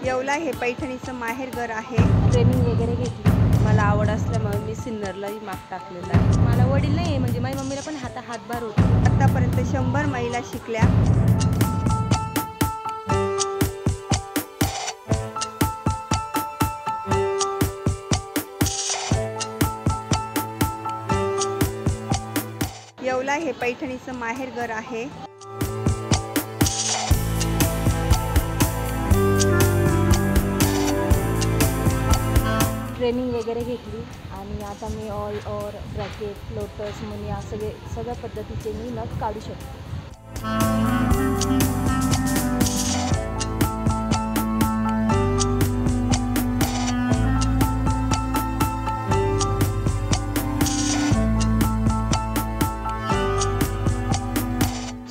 येवला हे पैठणीचं माहेरघर आहे। ट्रेनिंग वगैरे घेतली। मला आवड असल्यामुळे मी सिन्नरलाही माग टाकलेला आहे। मला वडील नाही म्हणजे माझ्या मम्मीला पण हातभार होता। आतापर्यंत 100 महिला शिकल्या। येवला हे पैठणीचं माहेरघर आहे। ट्रेनिंग वगैरे घेतली आणि आता मी ऑल ओव्हर ब्रॅकेट, लोटस, मुनिया सगळ्या पद्धतीचे मी नथ काढू शकते।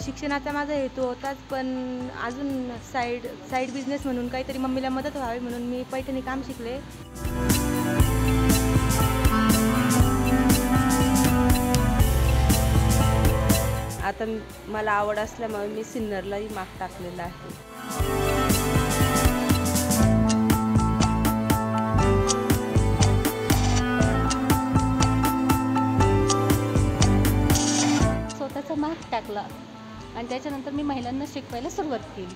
शिक्षणाचा माझा हेतू होताच, पण अजून साईड बिझनेस म्हणून काहीतरी मम्मीला मदत व्हावी म्हणून मी पैठणी काम शिकले। आता मला आवड असल्यामुळे मी सिन्नरलाही माग टाकलेला आहे। स्वतःचा माग टाकला आणि त्याच्यानंतर मी महिलांना शिकवायला सुरुवात केली।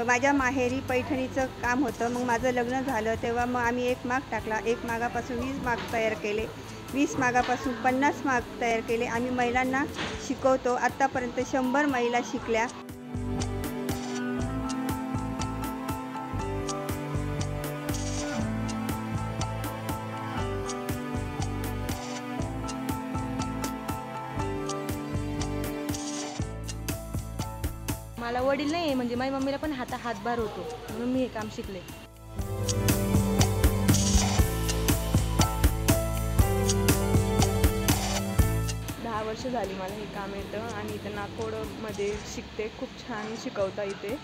माझ्या माहेरी पैठणीचं काम होतं। मग माझं लग्न झालं तेव्हा मग आम्ही एक माग टाकला। एक मागापासून 20 माग तयार केले। 20 मागापासून 50 माग तयार केले। आम्ही महिलांना शिकवतो। आतापर्यंत 100 महिला शिकल्या। मला वडील नाही म्हणजे माझ्या मम्मीला पण हातभार होतो म्हणून मी हे काम शिकले। 10 वर्ष झाली मला हे काम येतं आणि इथं नाकोडमध्ये शिकते। खूप छान शिकवता इथे।